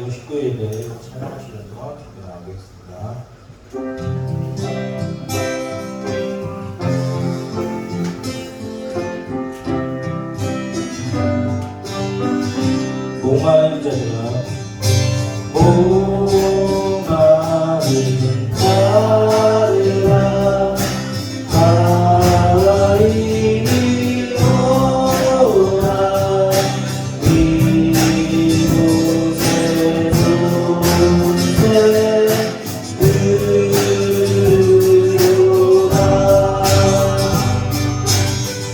가지고 19일을 촬영하시면서 준비 나오겠습니다. 목마른 자들아 목마른 자들아 하나님이 오라 이곳에 손새 들어라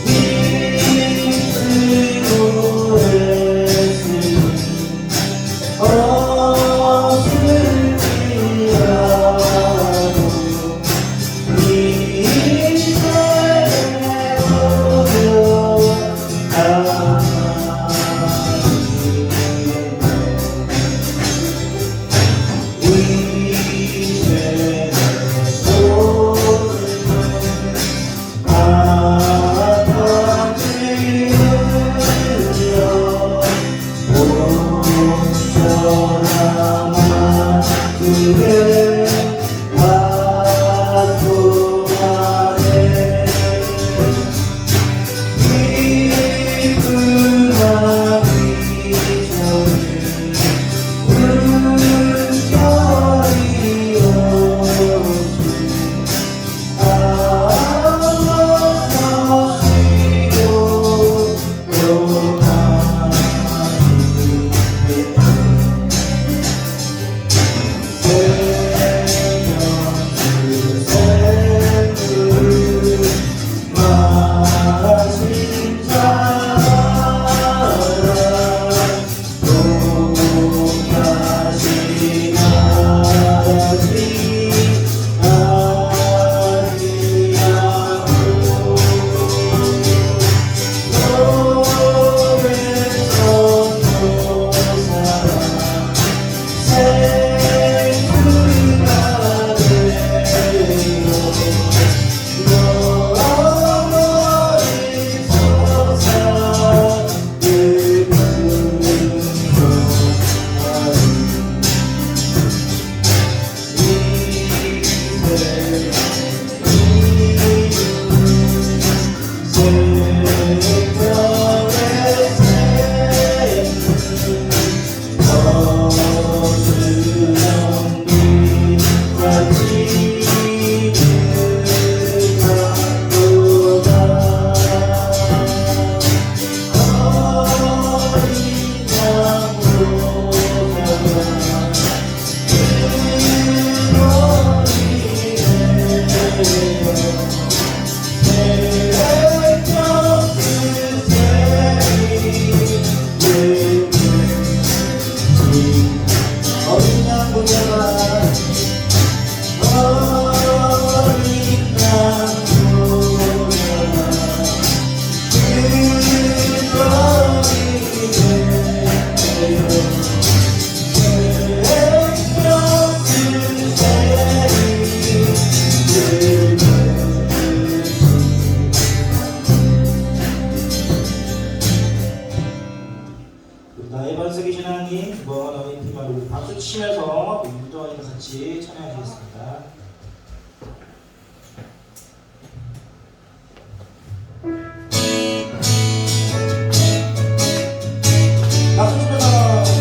이 나의 반석이신 하나님, 뭐가 너의 팀을 박수 치면서 유도하니까 같이 찬양하시겠습니다. 박수 치면서 나의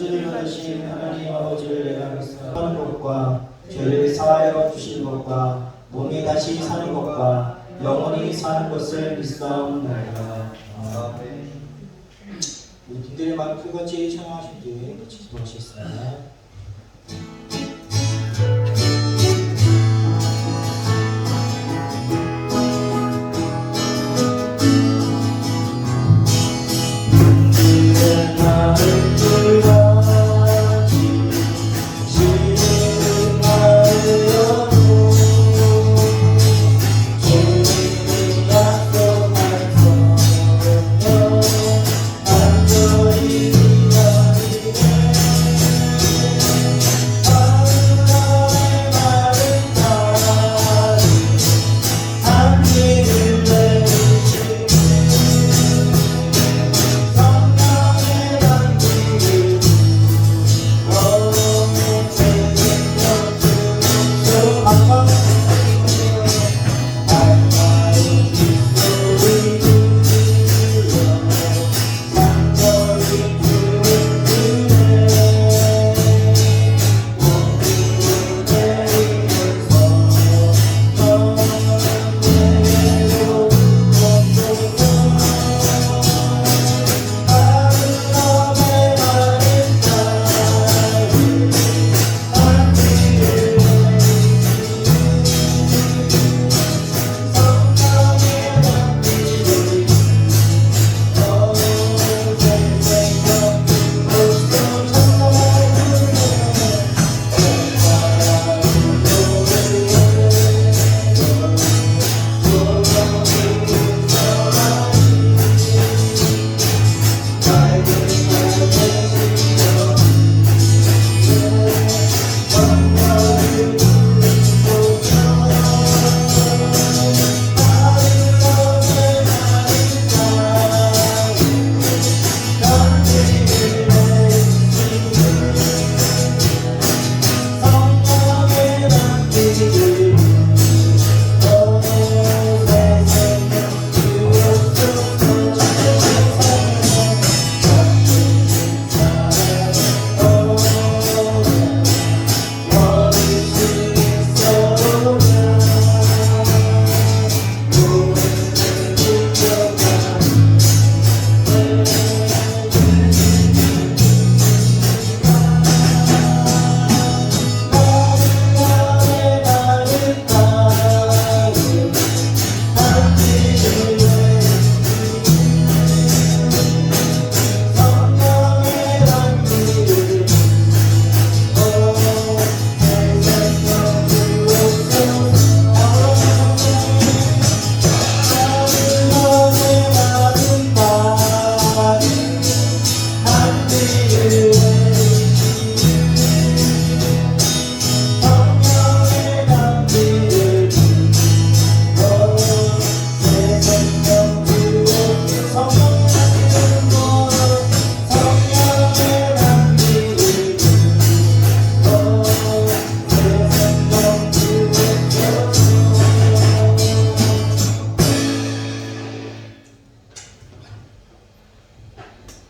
천지를 만드신 하나님 아버지를 내가 믿사하는 것과 죄를 사하여 주신 것과 몸이 다시 사는 것과 영원히 사는 것을 믿사옵나이다. 아멘. 우리 분들의 마음 끝까지 청하신 뒤에 같이 기도하시겠습니다.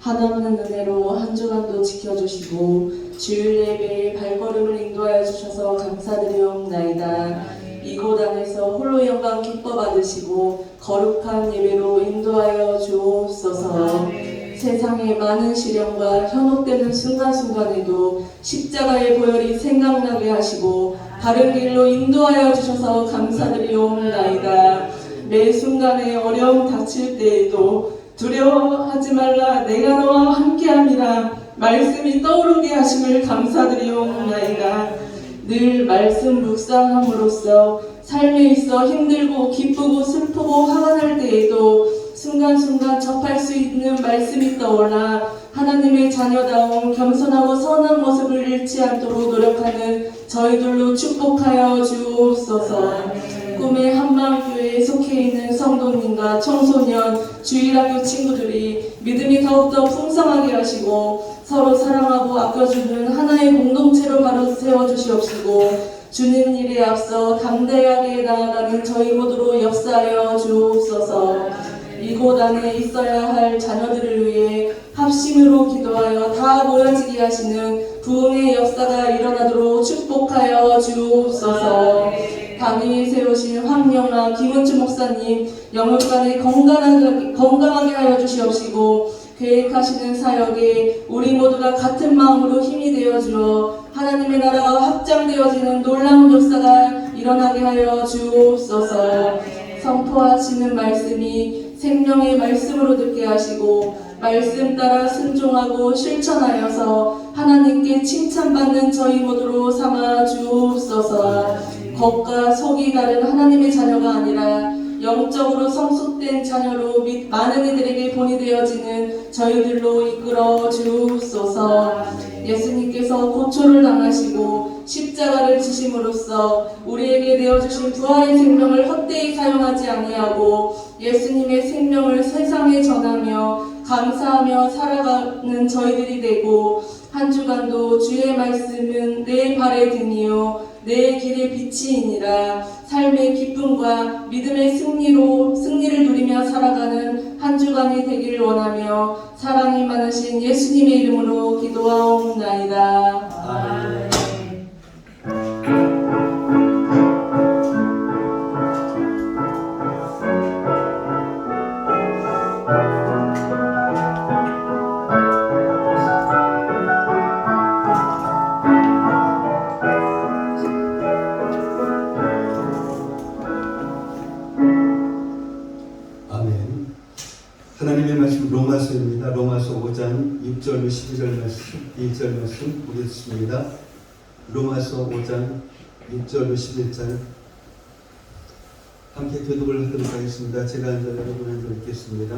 한없는 은혜로 한 주간도 지켜주시고 주일 예배에 발걸음을 인도하여 주셔서 감사드리옵나이다. 이곳 안에서 홀로 영광 기뻐 받으시고 거룩한 예배로 인도하여 주옵소서. 세상의 많은 시련과 현혹되는 순간순간에도 십자가의 보혈이 생각나게 하시고 바른 길로 인도하여 주셔서 감사드리옵나이다. 매 순간에 어려움 닥칠 때에도 두려워하지 말라, 내가 너와 함께함이라 말씀이 떠오르게 하심을 감사드리옵나이다. 늘 말씀 묵상함으로써 삶에 있어 힘들고 기쁘고 슬프고 화가 날 때에도 순간순간 접할 수 있는 말씀이 떠올라 하나님의 자녀다운 겸손하고 선한 모습을 잃지 않도록 노력하는 저희들로 축복하여 주옵소서. 꿈의 한마음교회에 속해 있는 성도님과 청소년, 주일학교 친구들이 믿음이 더욱더 풍성하게 하시고 서로 사랑하고 아껴주는 하나의 공동체로 바로 세워주시옵시고 주님 일에 앞서 담대하게 나아가는 저희 모두로 역사하여 주옵소서. 이곳 안에 있어야 할 자녀들을 위해 합심으로 기도하여 다 모여지게 하시는 부흥의 역사가 일어나도록 축복하여 주옵소서. 당일 세우신 황영아 김은주 목사님 영육간에 건강하게 하여 주시옵시고 계획하시는 사역에 우리 모두가 같은 마음으로 힘이 되어 주어 하나님의 나라가 확장되어지는 놀라운 역사가 일어나게 하여 주옵소서. 선포하시는 말씀이 생명의 말씀으로 듣게 하시고 말씀 따라 순종하고 실천하여서 하나님께 칭찬받는 저희 모두로 삼아 주옵소서. 겉과 속이 다른 하나님의 자녀가 아니라 영적으로 성숙된 자녀로 및 많은 이들에게 본이 되어지는 저희들로 이끌어 주옵소서. 예수님께서 고초를 당하시고 십자가를 지심으로써 우리에게 내어주신 부활의 생명을 헛되이 사용하지 아니하고 예수님의 생명을 세상에 전하며 감사하며 살아가는 저희들이 되고 한 주간도 주의 말씀은 내 발의 등이요 내 길의 빛이니라. 삶의 기쁨과 믿음의 승리를 누리며 살아가는 한 주간이 되기를 원하며 사랑이 많으신 예수님의 이름으로 기도하옵나이다. 아멘. 하나님의 말씀 로마서입니다. 로마서 5장 6절 12절 말씀, 2절 말씀 보겠습니다. 로마서 5장 6절 11절 함께 교독을 하도록 하겠습니다. 제가 앉아 여러분 앉아 읽겠습니다.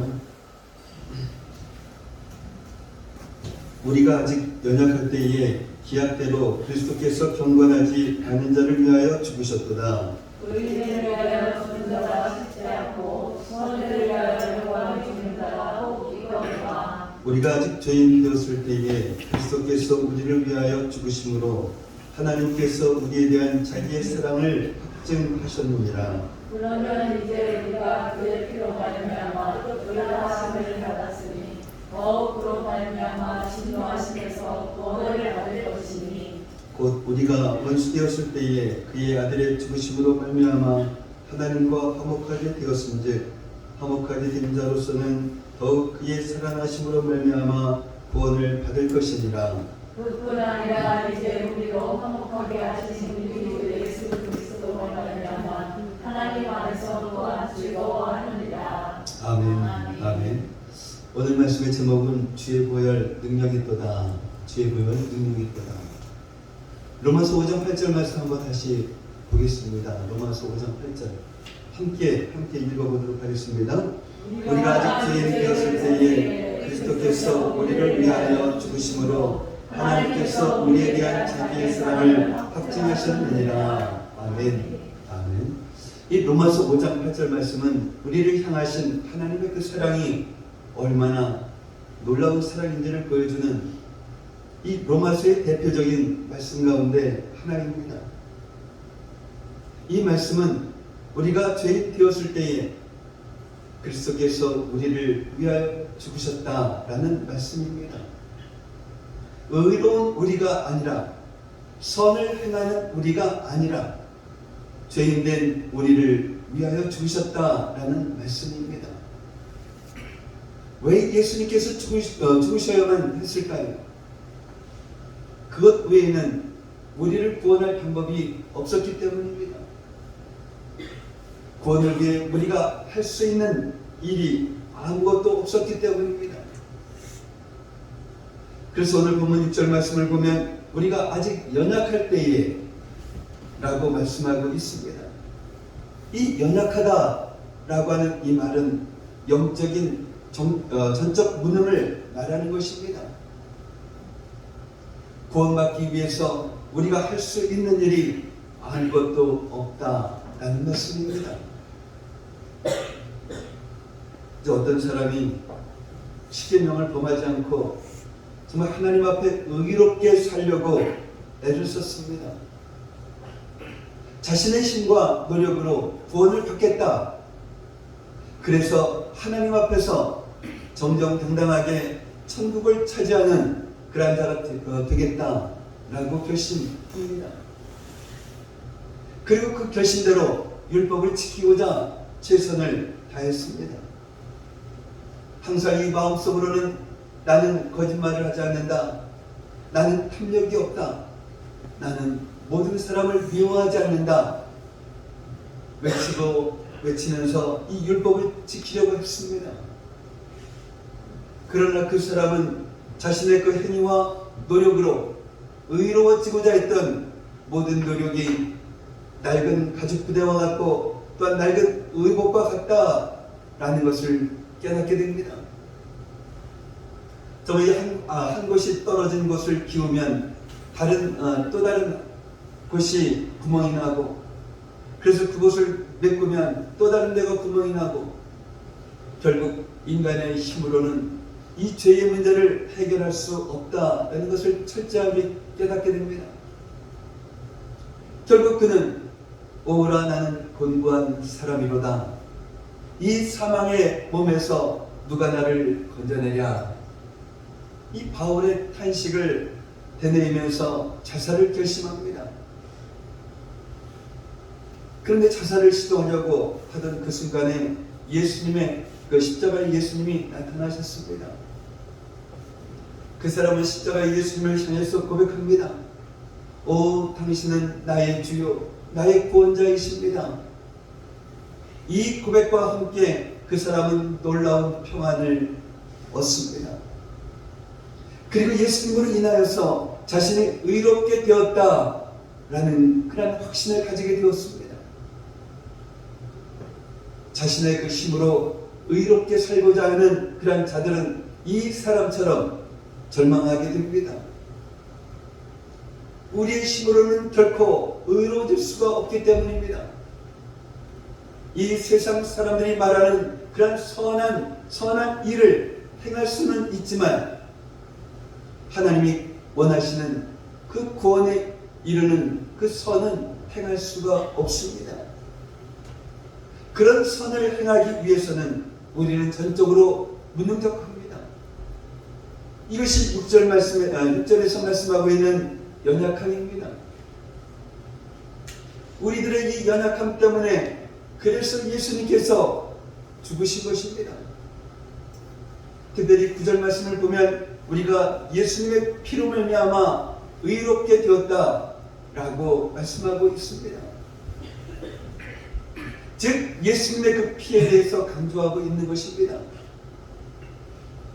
우리가 아직 연약할 때에 기약대로 그리스도께서 경건하지 않은 자를 위하여 죽으셨도다. 의인을 위하여 죽는 자가 쉽지 않고 선을 위하여 영광을 주는 자가 혹 이거니와. 우리가 아직 죄인 되었을 때에 그리스도께서 우리를 위하여 죽으심으로 하나님께서 우리에 대한 자기의 사랑을 확증하셨느니라. 그러면 이제 우리가 그의 피로 말미암아 의롭다함을 받았으니 더욱 그로 말미암아 진노하심에서 구원을 받을 것이니 곧 우리가 원수 되었을 때에 그의 아들의 죽으심으로 말미암아 하나님과 화목하게 되었은즉 화목하게 된 자로서는 더욱 그의 살아나심으로 말미암아 구원을 받을 것이니라. 그뿐 아니라 이제 우리로 화목하게 하신 우리 예수 그리스도로 말미암아 하나님 안에서 또한 즐거워하느니라. 아멘. 아멘. 오늘 말씀의 제목은 주의 보혈 능력이 있도다. 주의 보혈 능력이 있도다. 로마서 5장 8절 말씀 한번 다시 보겠습니다. 로마서 5장 8절 함께 읽어보도록 하겠습니다. 우리가 아직 죄인 되었을 때에 그리스도께서 우리를 위하여 죽으심으로 하나님께서 우리에 대한 자기의 사랑을 확증하셨느니라. 아멘. 아멘. 이 로마서 5장 8절 말씀은 우리를 향하신 하나님의 그 사랑이 얼마나 놀라운 사랑인지를 보여주는 이 로마서의 대표적인 말씀 가운데 하나입니다. 이 말씀은 우리가 죄인 되었을 때에 그리스도께서 우리를 위하여 죽으셨다라는 말씀입니다. 의로운 우리가 아니라 선을 행하는 우리가 아니라 죄인된 우리를 위하여 죽으셨다라는 말씀입니다. 왜 예수님께서 죽으셔야만 했을까요? 그것 외에는 우리를 구원할 방법이 없었기 때문입니다. 구원을 위해 우리가 할 수 있는 일이 아무것도 없었기 때문입니다. 그래서 오늘 본문 6절 말씀을 보면 우리가 아직 연약할 때에 라고 말씀하고 있습니다. 이 연약하다라고 하는 이 말은 영적인 전적 무능을 말하는 것입니다. 구원받기 위해서 우리가 할 수 있는 일이 아무것도 없다라는 말씀입니다. 이제 어떤 사람이 십계명을 범하지 않고 정말 하나님 앞에 의롭게 살려고 애를 썼습니다. 자신의 힘과 노력으로 구원을 받겠다. 그래서 하나님 앞에서 정정당당하게 천국을 차지하는 그런 자가 되겠다라고 결심합니다. 그리고 그 결심대로 율법을 지키고자 최선을 다했습니다. 항상 이 마음속으로는 나는 거짓말을 하지 않는다. 나는 탐욕이 없다. 나는 모든 사람을 미워하지 않는다. 외치면서 이 율법을 지키려고 했습니다. 그러나 그 사람은 자신의 그 행위와 노력으로 의로워지고자 했던 모든 노력이 낡은 가죽 부대와 같고 또한 낡은 의복과 같다라는 것을 깨닫게 됩니다. 정말 한 곳이 떨어진 곳을 기우면 또 다른 곳이 구멍이 나고, 그래서 그곳을 메꾸면 또 다른 데가 구멍이 나고, 결국 인간의 힘으로는 이 죄의 문제를 해결할 수 없다는 것을 철저하게 깨닫게 됩니다. 결국 그는 오라 나는 곤고한 사람이로다. 이 사망의 몸에서 누가 나를 건져내랴. 이 바울의 탄식을 되뇌이면서 자살을 결심합니다. 그런데 자살을 시도하려고 하던 그 순간에 그 십자가의 예수님이 나타나셨습니다. 그 사람은 십자가의 예수님을 향해서 고백합니다. 오, 당신은 나의 주요, 나의 구원자이십니다. 이 고백과 함께 그 사람은 놀라운 평안을 얻습니다. 그리고 예수님으로 인하여서 자신이 의롭게 되었다라는 그런 확신을 가지게 되었습니다. 자신의 그 힘으로 의롭게 살고자 하는 그런 자들은 이 사람처럼 절망하게 됩니다. 우리의 힘으로는 결코 의로워질 수가 없기 때문입니다. 이 세상 사람들이 말하는 그런 선한 일을 행할 수는 있지만 하나님이 원하시는 그 구원에 이르는 그 선은 행할 수가 없습니다. 그런 선을 행하기 위해서는 우리는 전적으로 무능력합니다. 이것이 6절에서 말씀하고 있는 연약함입니다. 우리들의 이 연약함 때문에 그래서 예수님께서 죽으신 것입니다. 특별히 9절 말씀을 보면 우리가 예수님의 피로 말미암아 의롭게 되었다라고 말씀하고 있습니다. 즉 예수님의 그 피에 대해서 강조하고 있는 것입니다.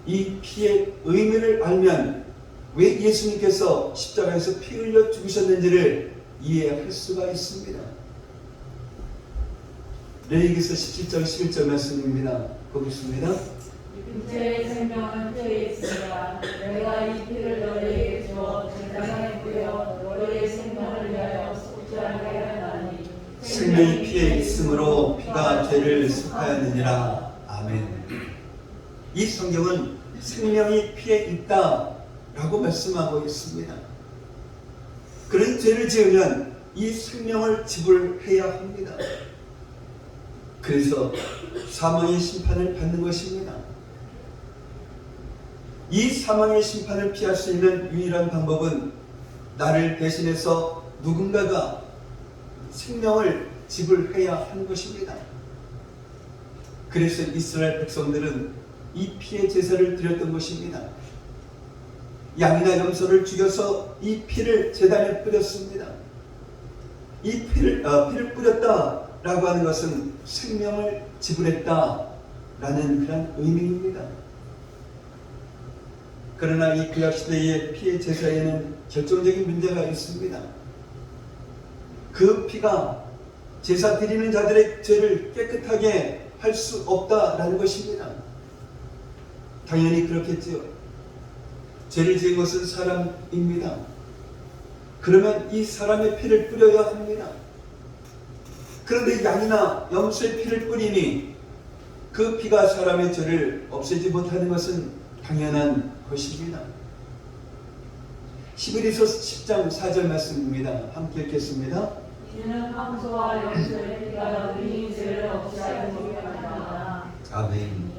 이 피의 의미를 알면 왜 예수님께서 십자가에서 피 흘려 죽으셨는지를 이해할 수가 있습니다. 레위기서 17장 11절 말씀입니다. 보겠습니다. 육체의 생명은 피에 있습니다. 내가 이 피를 너희에게 주어 제사장에 뿌려 너희의 생명을 위하여 속죄하게 하나니 생명이 피에 있으므로 피가 죄를 속하였느니라. 아멘. 이 성경은 생명이 피에 있다라고 말씀하고 있습니다. 그런 죄를 지으면 이 생명을 지불해야 합니다. 그래서 사망의 심판을 받는 것입니다. 이 사망의 심판을 피할 수 있는 유일한 방법은 나를 대신해서 누군가가 생명을 지불해야 하는 것입니다. 그래서 이스라엘 백성들은 이 피의 제사를 드렸던 것입니다. 양이나 염소를 죽여서 이 피를 제단에 뿌렸습니다. 이 피를 뿌렸다라고 하는 것은 생명을 지불했다라는 그런 의미입니다. 그러나 이 구약시대의 피의 제사에는 결정적인 문제가 있습니다. 그 피가 제사 드리는 자들의 죄를 깨끗하게 할 수 없다라는 것입니다. 당연히 그렇겠지요. 죄를 지은 것은 사람입니다. 그러면 이 사람의 피를 뿌려야 합니다. 그런데 양이나 염소의 피를 뿌리니 그 피가 사람의 죄를 없애지 못하는 것은 당연한 것입니다. 히브리서 10장 4절 말씀입니다. 함께 읽겠습니다. 이는 황소와 염소의 피가 우리 죄를 없애하지 못하니라. 아멘.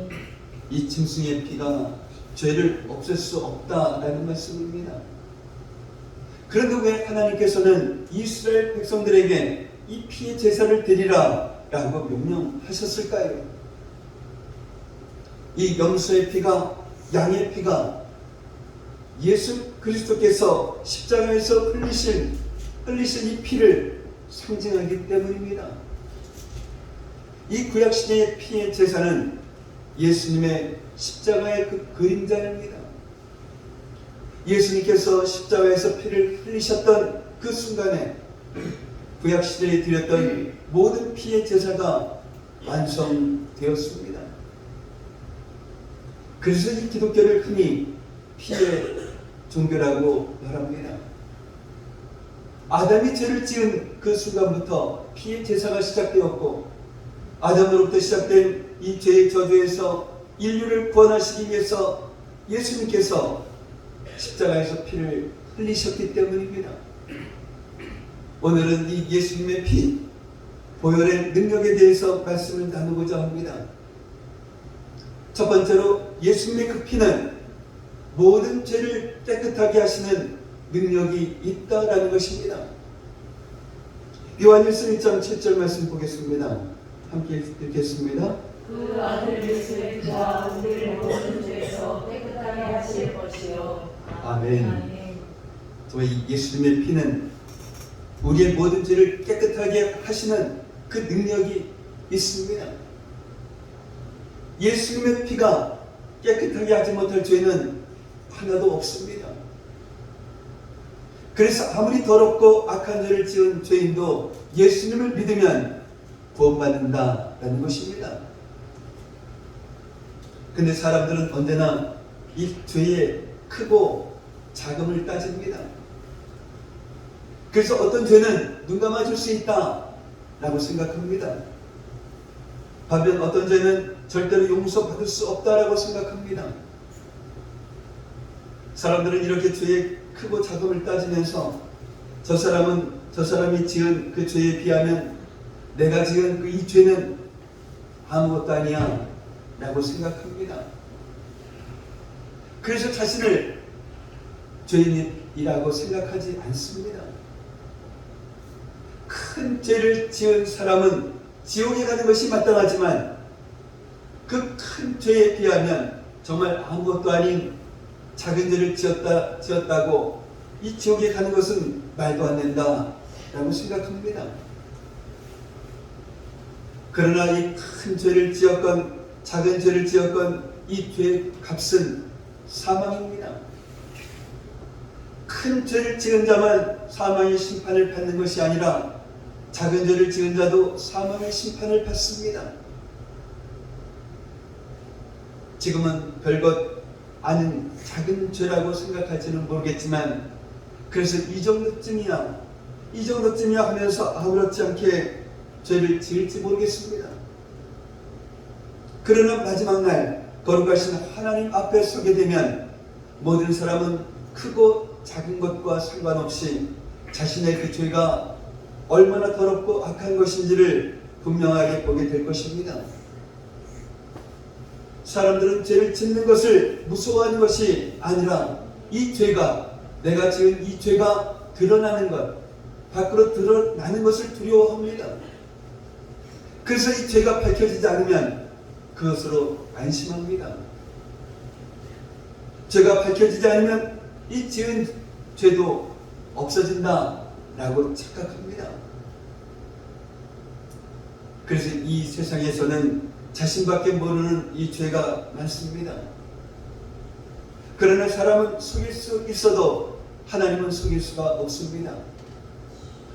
이 짐승의 피가 죄를 없앨 수 없다라는 말씀입니다. 그런데 왜 하나님께서는 이스라엘 백성들에게 이 피의 제사를 드리라 라고 명령하셨을까요? 이 염소의 피가, 양의 피가 예수 그리스도께서 십자가에서 흘리신 이 피를 상징하기 때문입니다. 이 구약시대의 피의 제사는 예수님의 십자가의 그 그림자입니다. 예수님께서 십자가에서 피를 흘리셨던 그 순간에 구약시대에 드렸던 모든 피의 제사가 완성되었습니다. 그래서 이 기독교를 흔히 피의 종교라고 말합니다. 아담이 죄를 지은 그 순간부터 피의 제사가 시작되었고, 아담으로부터 시작된 이 죄의 저주에서 인류를 구원하시기 위해서 예수님께서 십자가에서 피를 흘리셨기 때문입니다. 오늘은 이 예수님의 피, 보혈의 능력에 대해서 말씀을 나누고자 합니다. 첫 번째로 예수님의 그 피는 모든 죄를 깨끗하게 하시는 능력이 있다라는 것입니다. 요한일서 1장 7절 말씀 보겠습니다. 함께 읽겠습니다. 그 아들 예수의 피가 우리를 모든 죄에서 깨끗하게 하실 것이요. 아멘. 저희 예수님의 피는 우리의 모든 죄를 깨끗하게 하시는 그 능력이 있습니다. 예수님의 피가 깨끗하게 하지 못할 죄는 하나도 없습니다. 그래서 아무리 더럽고 악한 죄를 지은 죄인도 예수님을 믿으면 구원받는다라는 것입니다. 근데 사람들은 언제나 이 죄의 크고 작음을 따집니다. 그래서 어떤 죄는 눈 감아줄 수 있다라고 생각합니다. 반면 어떤 죄는 절대로 용서받을 수 없다라고 생각합니다. 사람들은 이렇게 죄의 크고 작음을 따지면서 저 사람이 지은 그 죄에 비하면 내가 지은 그 이 죄는 아무것도 아니야 라고 생각합니다. 그래서 자신을 죄인이라고 생각하지 않습니다. 큰 죄를 지은 사람은 지옥에 가는 것이 마땅하지만 그 큰 죄에 비하면 정말 아무것도 아닌 작은 죄를 지었다고 이 지옥에 가는 것은 말도 안 된다라고 생각합니다. 그러나 이 큰 죄를 지었건 작은 죄를 지었건 이 죄의 값은 사망입니다. 큰 죄를 지은 자만 사망의 심판을 받는 것이 아니라 작은 죄를 지은 자도 사망의 심판을 받습니다. 지금은 별것 아닌 작은 죄라고 생각할지는 모르겠지만 그래서 이 정도쯤이야 하면서 아무렇지 않게 죄를 지을지 모르겠습니다. 그러나 마지막 날 거룩하신 하나님 앞에 서게 되면 모든 사람은 크고 작은 것과 상관없이 자신의 그 죄가 얼마나 더럽고 악한 것인지를 분명하게 보게 될 것입니다. 사람들은 죄를 짓는 것을 무서워하는 것이 아니라 이 죄가, 내가 지은 이 죄가 드러나는 것, 밖으로 드러나는 것을 두려워합니다. 그래서 이 죄가 밝혀지지 않으면 그것으로 안심합니다. 죄가 밝혀지지 않으면 이 지은 죄도 없어진다라고 착각합니다. 그래서 이 세상에서는 자신밖에 모르는 이 죄가 많습니다. 그러나 사람은 속일 수 있어도 하나님은 속일 수가 없습니다.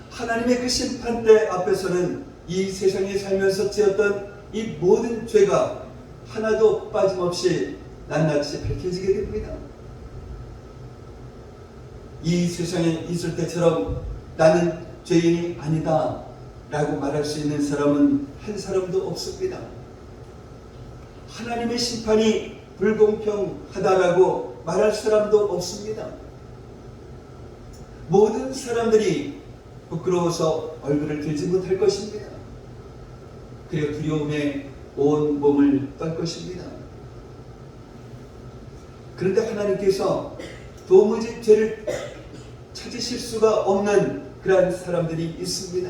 하나님의 그 심판대 앞에서는 이 세상에 살면서 지었던 이 모든 죄가 하나도 빠짐없이 낱낱이 밝혀지게 됩니다. 이 세상에 있을 때처럼 나는 죄인이 아니다 라고 말할 수 있는 사람은 한 사람도 없습니다. 하나님의 심판이 불공평하다라고 말할 사람도 없습니다. 모든 사람들이 부끄러워서 얼굴을 들지 못할 것입니다. 그리고 두려움에 온 몸을 떨 것입니다. 그런데 하나님께서 도무지 죄를 찾으실 수가 없는 그러한 사람들이 있습니다.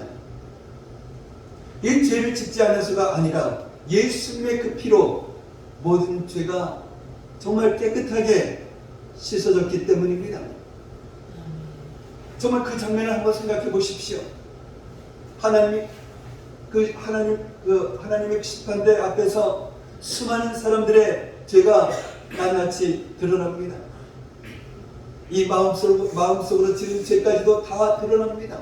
이 죄를 짓지 않아서가 아니라 예수님의 그 피로 모든 죄가 정말 깨끗하게 씻어졌기 때문입니다. 정말 그 장면을 한번 생각해 보십시오. 하나님의 심판대 앞에서 수많은 사람들의 죄가 낱낱이 드러납니다. 이 마음속으로 지은 죄까지도 다 드러납니다.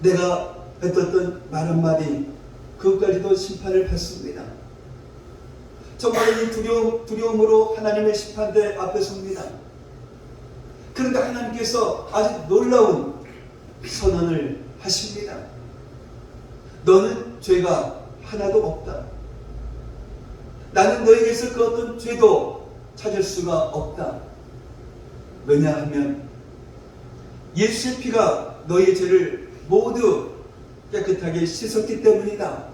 내가 뱉었던 말 한마디, 그것까지도 심판을 받습니다. 정말 이 두려움으로 하나님의 심판대 앞에 섭니다. 그런데 하나님께서 아주 놀라운 선언을 하십니다. 너는 죄가 하나도 없다. 나는 너에게서 그 어떤 죄도 찾을 수가 없다. 왜냐하면 예수의 피가 너의 죄를 모두 깨끗하게 씻었기 때문이다.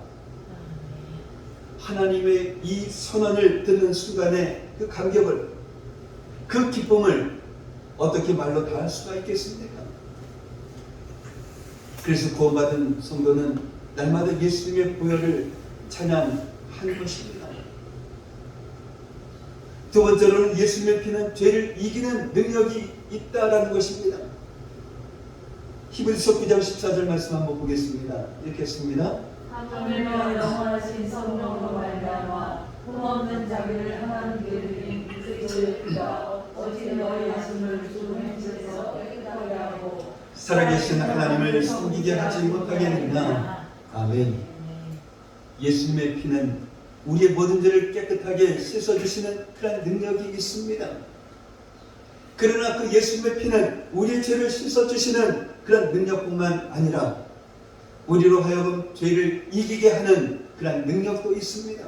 하나님의 이 선언을 듣는 순간에 그 감격을, 그 기쁨을 어떻게 말로 다 할 수가 있겠습니까? 그래서 구원받은 성도는 날마다 예수님의 보혈을 찬양하는 것입니다. 두 번째로는 예수님의 피는 죄를 이기는 능력이 있다라는 것입니다. 히브리서 9장 14절 말씀 한번 보겠습니다. 읽겠습니다. 하나님의 영원하신 성령으로 말미암아 흠없는 자기를 하나님께 드린 그리스도의 피가 오직 너희 자신을 죽은 행실에서 깨끗하게 하고 살아계신 하나님을 숨기게 하지 못하게 하느니라. 아멘. 예수님의 피는 우리의 모든 죄를 깨끗하게 씻어주시는 그런 능력이 있습니다. 그러나 그 예수님의 피는 우리의 죄를 씻어주시는 그런 능력뿐만 아니라 우리로 하여금 죄를 이기게 하는 그런 능력도 있습니다.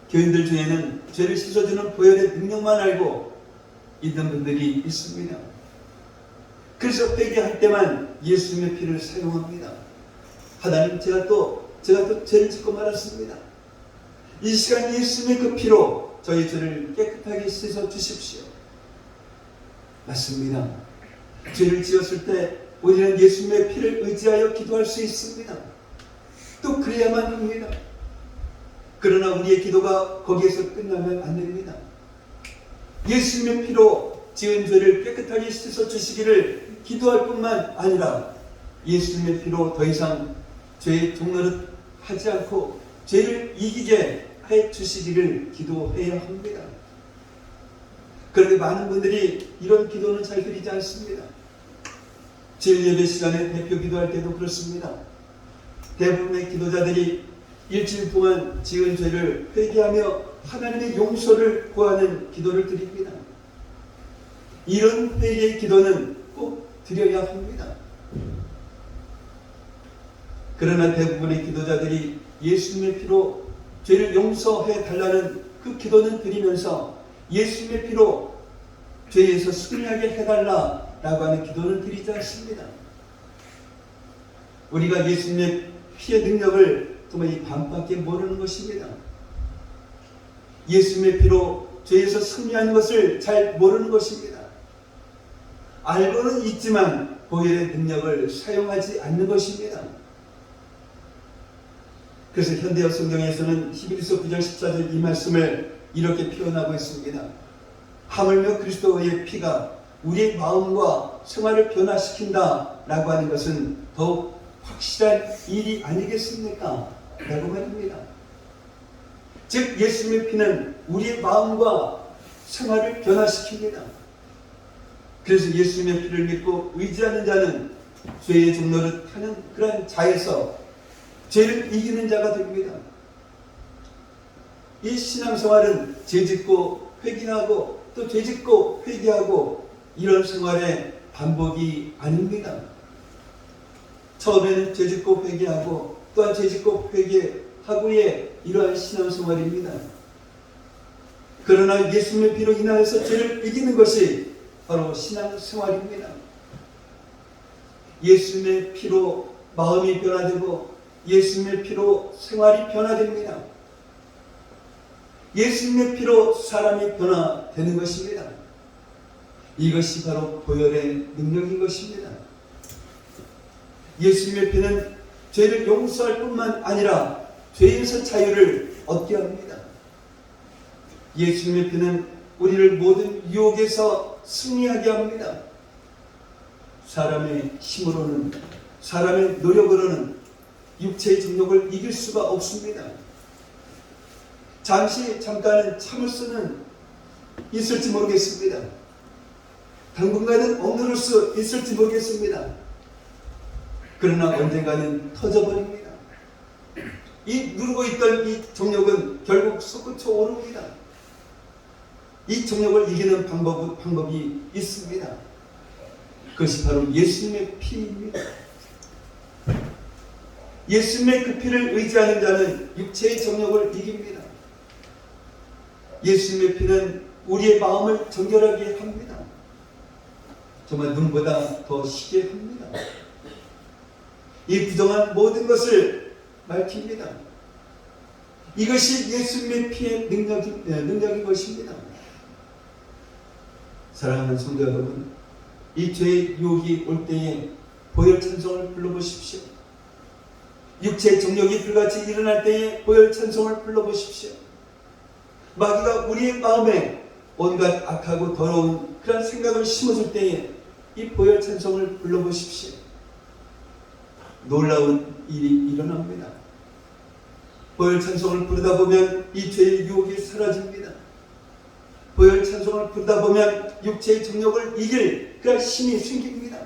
교인들 중에는 죄를 씻어주는 보혈의 능력만 알고 있는 분들이 있습니다. 그래서 회개할 때만 예수님의 피를 사용합니다. 하나님, 제가 또 죄를 짓고 말았습니다. 이 시간 예수님의 그 피로 저희 죄를 깨끗하게 씻어 주십시오. 맞습니다. 죄를 지었을 때 우리는 예수님의 피를 의지하여 기도할 수 있습니다. 또 그래야만 합니다. 그러나 우리의 기도가 거기에서 끝나면 안 됩니다. 예수님의 피로 지은 죄를 깨끗하게 씻어 주시기를 기도할 뿐만 아니라 예수님의 피로 더 이상 죄의 종노릇 하지 않고 죄를 이기게 해 주시기를 기도해야 합니다. 그런데 많은 분들이 이런 기도는 잘 드리지 않습니다. 주일 예배 시간에 대표 기도할 때도 그렇습니다. 대부분의 기도자들이 일주일 동안 지은 죄를 회개하며 하나님의 용서를 구하는 기도를 드립니다. 이런 회개의 기도는 꼭 드려야 합니다. 그러나 대부분의 기도자들이 예수님의 피로 죄를 용서해 달라는 그 기도는 드리면서 예수님의 피로 죄에서 승리하게 해달라라고 하는 기도는 드리지 않습니다. 우리가 예수님의 피의 능력을 정말 이 반밖에 모르는 것입니다. 예수님의 피로 죄에서 승리하는 것을 잘 모르는 것입니다. 알고는 있지만 보혈의 능력을 사용하지 않는 것입니다. 그래서 현대어 성경에서는 히브리서 9장 14절 이 말씀을 이렇게 표현하고 있습니다. 하물며 그리스도의 피가 우리의 마음과 생활을 변화시킨다 라고 하는 것은 더욱 확실한 일이 아니겠습니까? 라고 말입니다. 즉 예수님의 피는 우리의 마음과 생활을 변화시킵니다. 그래서 예수님의 피를 믿고 의지하는 자는 죄의 종노릇 하는 그런 자에서 죄를 이기는 자가 됩니다. 이 신앙생활은 죄짓고 회개하고 또 죄짓고 회개하고 이런 생활의 반복이 아닙니다. 처음에는 죄짓고 회개하고 또한 죄짓고 회개하고의 이러한 신앙생활입니다. 그러나 예수님의 피로 인하여서 죄를 이기는 것이 바로 신앙생활입니다. 예수님의 피로 마음이 변화되고 예수님의 피로 생활이 변화됩니다. 예수님의 피로 사람이 변화되는 것입니다. 이것이 바로 보혈의 능력인 것입니다. 예수님의 피는 죄를 용서할 뿐만 아니라 죄에서 자유를 얻게 합니다. 예수님의 피는 우리를 모든 유혹에서 승리하게 합니다. 사람의 힘으로는, 사람의 노력으로는 육체의 정욕을 이길 수가 없습니다. 잠깐은 참을 수는 있을지 모르겠습니다. 당분간은 억누를 수 있을지 모르겠습니다. 그러나 언젠가는 터져버립니다. 이 누르고 있던 이 정욕은 결국 솟구쳐 오릅니다. 이 정욕을 이기는 방법이 있습니다. 그것이 바로 예수님의 피입니다. 예수님의 그 피를 의지하는 자는 육체의 정욕을 이깁니다. 예수님의 피는 우리의 마음을 정결하게 합니다. 정말 눈보다 더 시게 합니다. 이 부정한 모든 것을 밝힙니다. 이것이 예수님의 피의 능력인 것입니다. 사랑하는 성도 여러분, 이 죄의 유혹이 올 때에 보혈 찬송을 불러보십시오. 육체의 정욕이 불같이 일어날 때에 보혈 찬송을 불러보십시오. 마귀가 우리의 마음에 온갖 악하고 더러운 그런 생각을 심어줄 때에 이 보혈 찬송을 불러보십시오. 놀라운 일이 일어납니다. 보혈 찬송을 부르다 보면 이 죄의 유혹이 사라집니다. 보혈 찬송을 부르다 보면 육체의 정욕을 이길 그런 힘이 생깁니다.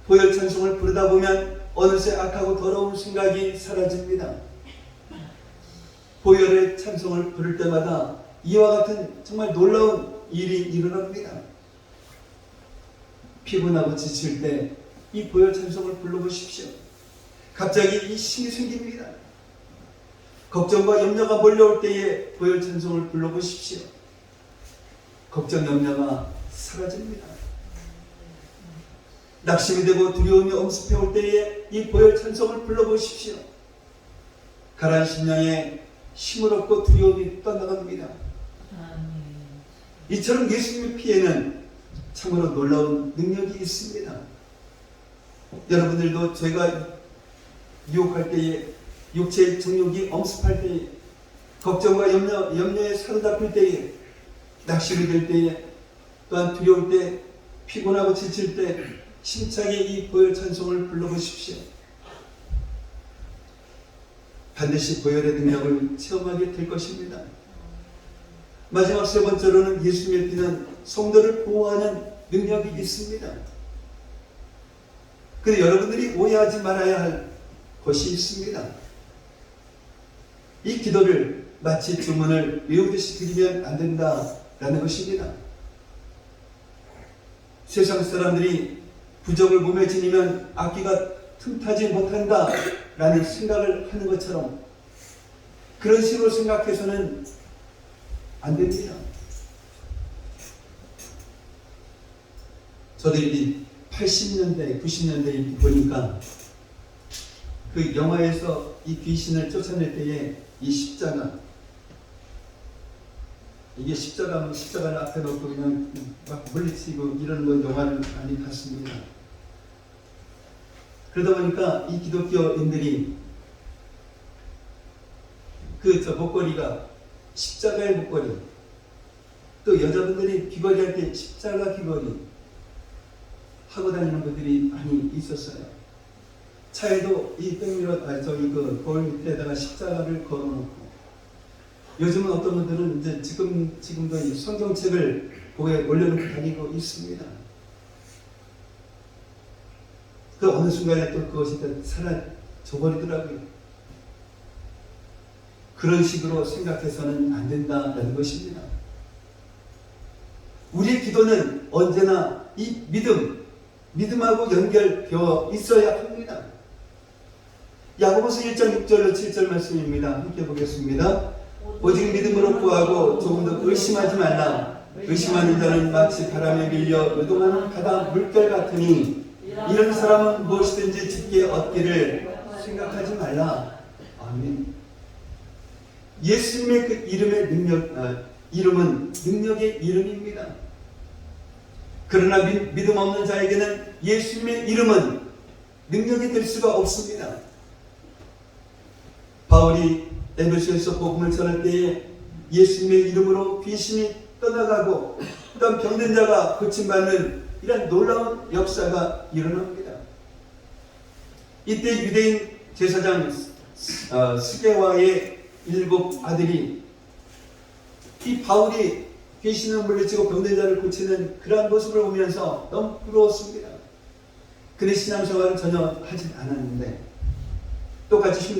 보혈 찬송을 부르다 보면 어느새 악하고 더러운 생각이 사라집니다. 보혈의 찬송을 부를 때마다 이와 같은 정말 놀라운 일이 일어납니다. 피곤하고 지칠 때 이 보혈 찬송을 불러보십시오. 갑자기 이 힘이 생깁니다. 걱정과 염려가 몰려올 때에 보혈 찬송을 불러보십시오. 걱정, 염려가 사라집니다. 낙심이 되고 두려움이 엄습해올 때에 이 보혈 찬송을 불러보십시오. 가라앉은 심령에 힘을 얻고 두려움이 떠나갑니다. 이처럼 예수님의 피에는 참으로 놀라운 능력이 있습니다. 여러분들도 죄가 유혹할 때에, 육체의 정욕이 엄습할 때에, 걱정과 염려에 사로잡힐 때에, 낙심이 될 때에, 또한 두려울 때, 피곤하고 지칠 때 힘차게 이 보혈 찬송을 불러보십시오. 반드시 보혈의 능력을 체험하게 될 것입니다. 마지막 세 번째로는 예수님의 피는 성도를 보호하는 능력이 있습니다. 그런데 여러분들이 오해하지 말아야 할 것이 있습니다. 이 기도를 마치 주문을 외우듯이 드리면 안 된다라는 것입니다. 세상 사람들이 부적을 몸에 지니면 악기가 틈타지 못한다라는 생각을 하는 것처럼 그런 식으로 생각해서는 안 됩니다. 저도 이 80년대, 90년대에 보니까 그 영화에서 이 귀신을 쫓아낼 때에 이 십자가, 이게 십자가는 십자가를 앞에 놓고 그냥 막 물리치고 이런 건 영화를 많이 봤습니다. 그러다 보니까 이 기독교인들이 그 목걸이가 십자가의 목걸이, 또 여자분들이 귀걸이 할 때 십자가 귀걸이 하고 다니는 분들이 많이 있었어요. 차에도 이 백미러, 거울 밑에다가 십자가를 걸어놓고, 요즘은 어떤 분들은 이제 지금도 이 성경책을 거기에 올려놓고 다니고 있습니다. 그 어느 순간에 또 그것이 사라져버리더라고요. 그런 식으로 생각해서는 안 된다는 것입니다. 우리의 기도는 언제나 이 믿음하고 연결되어 있어야 합니다. 야고보서 1장 6절로 7절 말씀입니다. 함께 보겠습니다. 오직 믿음으로 구하고 조금도 의심하지 말라. 의심하는 자는 마치 바람에 밀려 요동하는 바다 물결 같으니 이런 사람은 무엇이든지 쉽게 얻기를 생각하지 말라. 아멘. 예수님의 그 이름은 능력의 이름입니다. 그러나 믿음 없는 자에게는 예수님의 이름은 능력이 될 수가 없습니다. 바울이 에베소에서 복음을 전할 때에 예수님의 이름으로 귀신이 떠나가고 또한 병든 자가 고침받는 이런 놀라운 역사가 일어납니다. 이때 유대인 제사장 스게와의 7 아들이 이 바울이 귀신을 물리치고 병든 자를 고치는 그러한 모습을 보면서 너무 부러웠습니다. 그는 신앙생활을 전혀 하진 않았는데 똑같이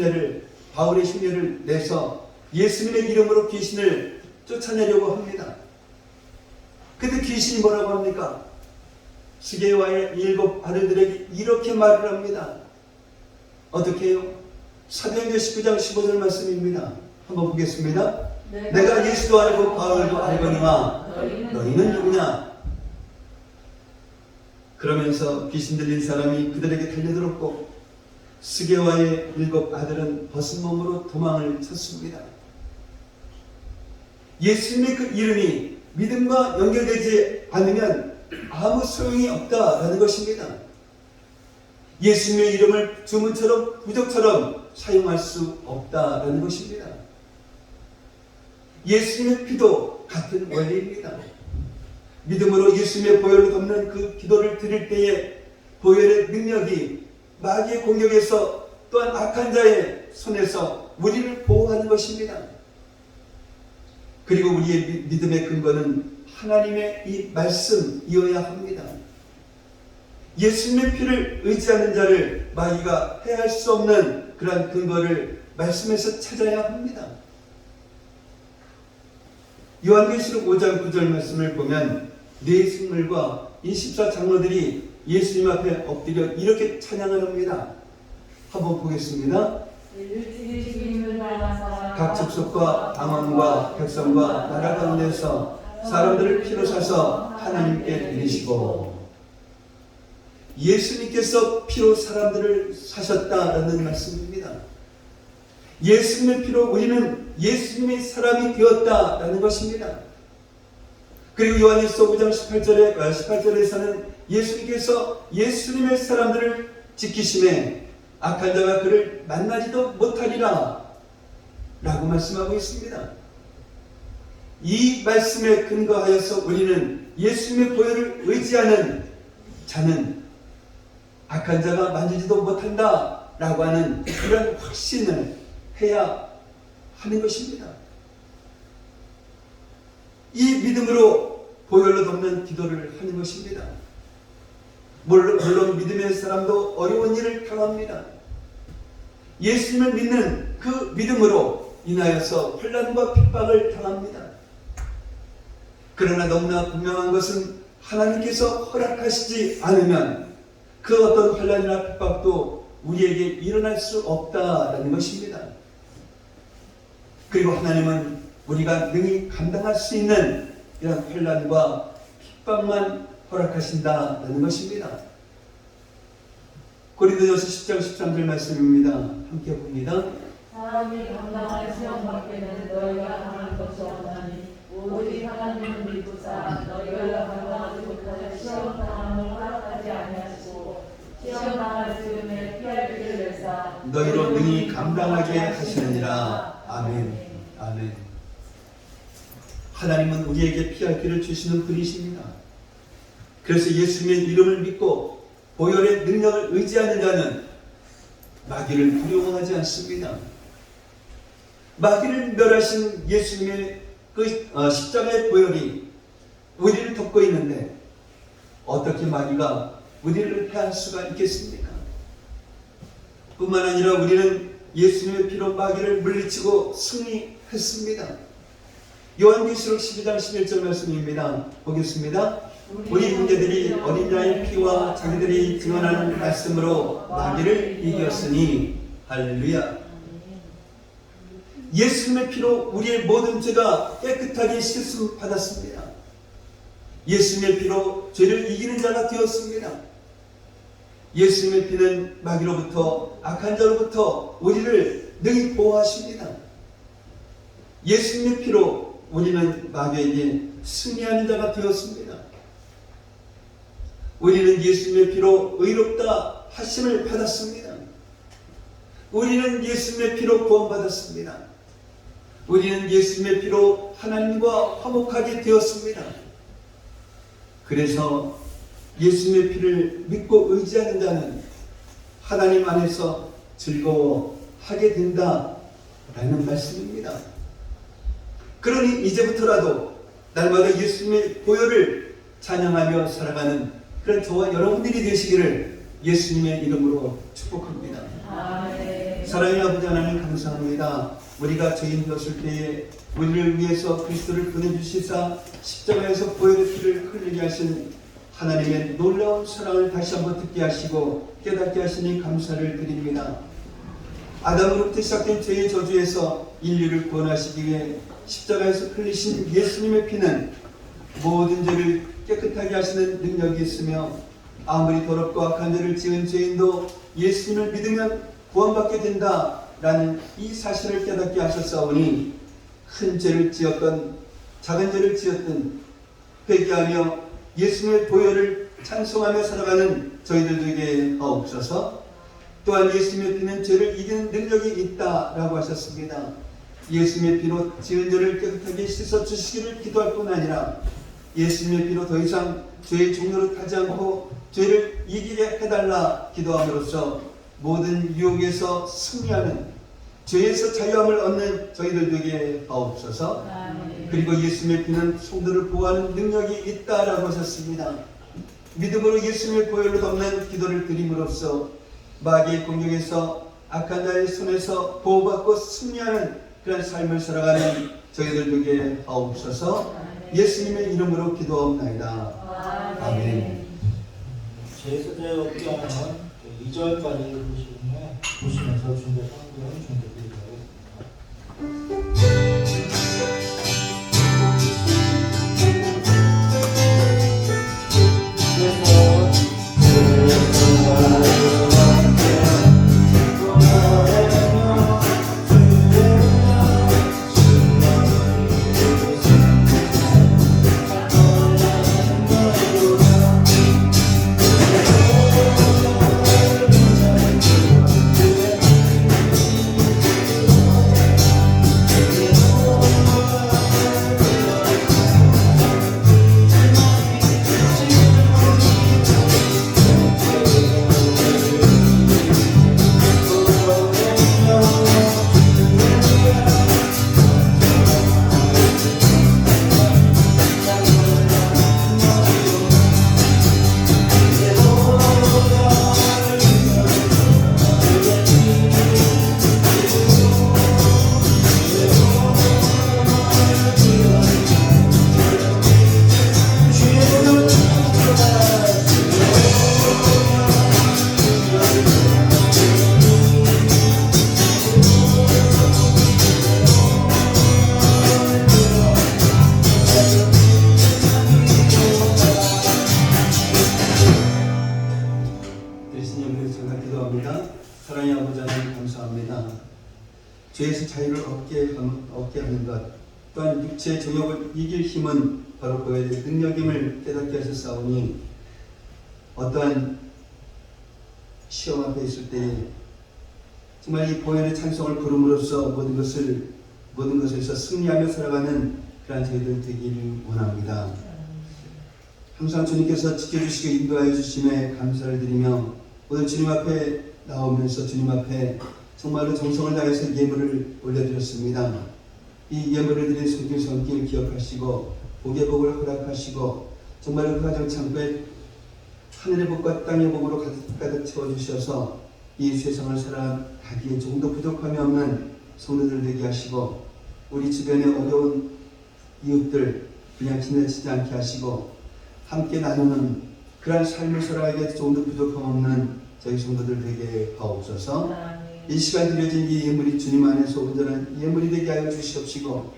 바울의 흉내를 내서 예수님의 이름으로 귀신을 쫓아내려고 합니다. 그때 귀신이 뭐라고 합니까? 스게와의 7 아들들에게 이렇게 말을 합니다. 어떻게 해요? 사도행전 19장 15절 말씀입니다. 한번 보겠습니다. 내가 예수도 알고 바울도 알거니와 너희는 누구냐? 그러면서 귀신 들린 사람이 그들에게 달려들었고 스게와의 7 아들은 벗은 몸으로 도망을 쳤습니다. 예수님의 그 이름이 믿음과 연결되지 않으면 아무 소용이 없다라는 것입니다. 예수님의 이름을 주문처럼 부적처럼 사용할 수 없다라는 것입니다. 예수님의 피도 같은 원리입니다. 믿음으로 예수님의 보혈을 덮는 그 기도를 드릴 때에 보혈의 능력이 마귀의 공격에서 또한 악한 자의 손에서 우리를 보호하는 것입니다. 그리고 우리의 믿음의 근거는 하나님의 이 말씀이어야 합니다. 예수님의 피를 의지하는 자를 마귀가 해할 수 없는 그러한 근거를 말씀에서 찾아야 합니다. 요한계시록 5장 9절 말씀을 보면 네 생물과 24 장로들이 예수님 앞에 엎드려 이렇게 찬양을 합니다. 한번 보겠습니다. 각 족속과 방언과 백성과 나라 가운데서 사람들을 피로 사서 하나님께 드리시고, 예수님께서 피로 사람들을 사셨다라는 말씀입니다. 예수님의 피로 우리는 예수님의 사람이 되었다라는 것입니다. 그리고 요한일서 5장 18절에서는 예수님께서 예수님의 사람들을 지키심에 악한 자가 그를 만나지도 못하리라 라고 말씀하고 있습니다. 이 말씀에 근거하여서 우리는 예수님의 보혈을 의지하는 자는 악한 자가 만지지도 못한다 라고 하는 그런 확신을 해야 하는 것입니다. 이 믿음으로 보혈로 덮는 기도를 하는 것입니다. 물론 믿음의 사람도 어려운 일을 당합니다. 예수님을 믿는 그 믿음으로 인하여서 혼란과 핍박을 당합니다. 그러나 너무나 분명한 것은 하나님께서 허락하시지 않으면 그 어떤 혼란이나 핍박도 우리에게 일어날 수 없다라는 것입니다. 그리고 하나님은 우리가 능히 감당할 수 있는 이런 혼란과 핍박만 허락하신다는 것입니다. 고린도전서 10장 13절 말씀입니다. 함께 봅니다. 사람이 감당할 시험 밖에는 너희가 당할 것이 없나니 오직 하나님은 믿으사 너희가 감당하지 못할 시험 당함을 허락하지 아니하시고 시험 당할 즈음에 피할 길을 내사 너희로 능히 감당하게 하시느니라. 아멘. 아멘. 하나님은 우리에게 피할 길을 주시는 분이십니다. 그래서 예수님의 이름을 믿고 보혈의 능력을 의지하는 자는 마귀를 두려워하지 않습니다. 마귀를 멸하신 예수님의 그 십자가의 보혈이 우리를 덮고 있는데 어떻게 마귀가 우리를 해할 수가 있겠습니까? 뿐만 아니라 우리는 예수님의 피로 마귀를 물리치고 승리했습니다. 요한계시록 12장 11절 말씀입니다. 보겠습니다. 우리 형제들이 어린 양의 피와 자기들이 증언하는 말씀으로 마귀를 이겼으니 할렐루야. 예수님의 피로 우리의 모든 죄가 깨끗하게 씻음 받았습니다. 예수님의 피로 죄를 이기는 자가 되었습니다. 예수님의 피는 마귀로부터 악한 자로부터 우리를 능히 보호하십니다. 예수님의 피로 우리는 마귀에게 승리하는 자가 되었습니다. 우리는 예수님의 피로 의롭다 하심을 받았습니다. 우리는 예수님의 피로 구원받았습니다. 우리는 예수님의 피로 하나님과 화목하게 되었습니다. 그래서 예수님의 피를 믿고 의지하는 자는 하나님 안에서 즐거워하게 된다라는 말씀입니다. 그러니 이제부터라도 날마다 예수님의 보혈을 찬양하며 살아가는 그런 저와 여러분들이 되시기를 예수님의 이름으로 축복합니다. 사랑의 아버지 하나님 감사합니다. 우리가 죄인 되었을 때에 우리를 위해서 그리스도를 보내주시사 십자가에서 보혈의 피를 흘리게 하신 하나님의 놀라운 사랑을 다시 한번 듣게 하시고 깨닫게 하시니 감사를 드립니다. 아담으로부터 시작된 죄의 저주에서 인류를 구원하시기 위해 십자가에서 흘리신 예수님의 피는 모든 죄를 깨끗하게 하시는 능력이 있으며 아무리 더럽고 악한 죄를 지은 죄인도 예수님을 믿으면 구원받게 된다라는 이 사실을 깨닫게 하셨사오니 큰 죄를 지었던 작은 죄를 지었던 회개하며 예수님의 보혈을 찬송하며 살아가는 저희들 되게 하옵소서. 또한 예수님의 피는 죄를 이기는 능력이 있다라고 하셨습니다. 예수님의 피로 지은 죄를 깨끗하게 씻어주시기를 기도할 뿐 아니라 예수님의 피로 더 이상 죄의 종로를 타지 않고 죄를 이기게 해달라 기도함으로써 모든 유혹에서 승리하는 죄에서 자유함을 얻는 저희들 되게 하옵소서. 그리고 예수님의 피는 성도를 보호하는 능력이 있다라고 하셨습니다. 믿음으로 예수님의 보혈로 덮는 기도를 드림으로써 마귀의 공격에서 악한 자의 손에서 보호받고 승리하는 그런 삶을 살아가는 저희들 되게 하옵소서. 예수님의 이름으로 기도하옵나이다. 아멘. 제4절 어깨하면 2절까지 보시면서 준비 성경 준비드리도록 사랑의 아버지 하나님 감사합니다. 죄에서 자유를 얻게 하는 것, 또한 육체의 정욕을 이길 힘은 바로 그의 능력임을 깨닫게 하셨사오니 어떠한 시험 앞에 있을 때에 정말 이 보혈의 찬송을 부름으로써 모든 것에서 승리하며 살아가는 그러한 저희들 되기를 원합니다. 항상 주님께서 지켜주시고 인도하여 주심에 감사를 드리며 오늘 주님 앞에 나오면서 주님 앞에 정말로 정성을 다해서 예물을 올려드렸습니다. 이 예물을 드린 손길 기억하시고 복의 복을 허락하시고 정말로 그 가정 창고에 하늘의 복과 땅의 복으로 가득 채워주셔서 이 세상을 살아가기에 조금도 부족함이 없는 성도들 되게 하시고 우리 주변의 어려운 이웃들 그냥 지나치지 않게 하시고 함께 나누는 그러한 삶을 살아가기에 조금도 부족함 없는 저희 성도들 되게 하옵소서. 이 시간 드려진 이 예물이 주님 안에서 온전한 예물이 되게 하여 주시옵시고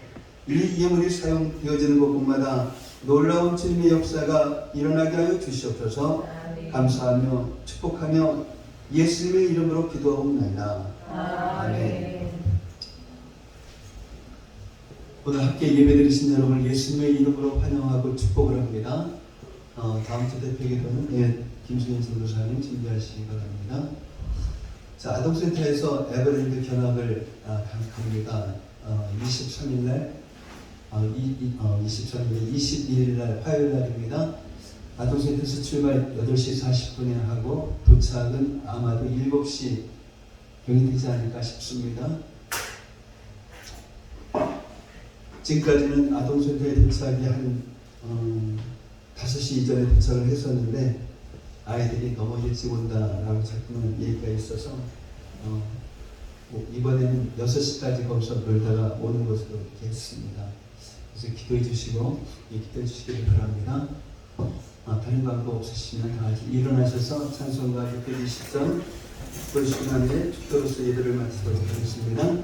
이 예물이 사용되어지는 곳곳마다 놀라운 주님의 역사가 일어나게 하여 주시옵소서. 감사하며 축복하며 예수님의 이름으로 기도하옵나이다. 아멘. 오늘 함께 예배드리신 여러분을 예수님의 이름으로 환영하고 축복을 합니다. 다음 주 대표기도는 김수현 선교사님 준비하시기 바랍니다. 자, 아동센터에서 에버랜드 견학을 합니다. 23일날 21일날 화요일날입니다. 아동센터에서 출발 8시 40분에 하고 도착은 아마도 7시 경이 되지 않을까 싶습니다. 지금까지는 아동센터에 도착이 한 5시 이전에 도착을 했었는데 아이들이 너무 일찍 온다라고 자꾸만 얘기가 있어서 이번에는 6시까지 거기서 놀다가 오는 것으로 이렇게 했습니다. 그래서 기도해 주시고 기도해 주시기를 바랍니다. 다른 방법 없으시면 다 같이 일어나셔서 찬송가 620장 부르시기 전에 축도로서 예배를 마치도록 하겠습니다.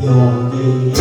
여기에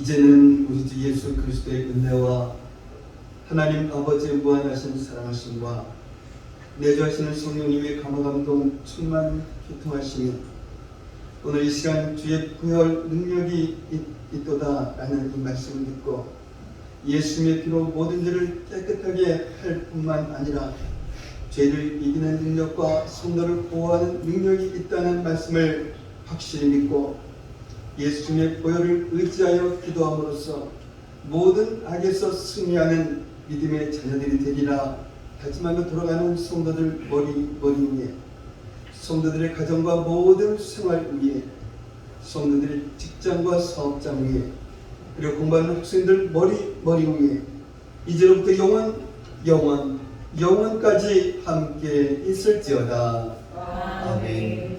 이제는 우리 주 예수 그리스도의 은혜와 하나님 아버지의 무한하신 사랑하심과 내주하시는 성령님의 감화감동 충만 교통하심이 오늘 이 시간 주의 부활 능력이 있도다 라는 이 말씀을 듣고 예수님의 피로 모든 죄를 깨끗하게 할 뿐만 아니라 죄를 이기는 능력과 성도를 보호하는 능력이 있다는 말씀을 확실히 믿고 예수님의 보혈을 의지하여 기도함으로써 모든 악에서 승리하는 믿음의 자녀들이 되리라 다짐하며 돌아가는 성도들 머리 위에, 성도들의 가정과 모든 생활 위에, 성도들의 직장과 사업장 위에, 그리고 공부하는 학생들 머리 위에 이제로부터 영원까지 함께 있을지어다. 아멘.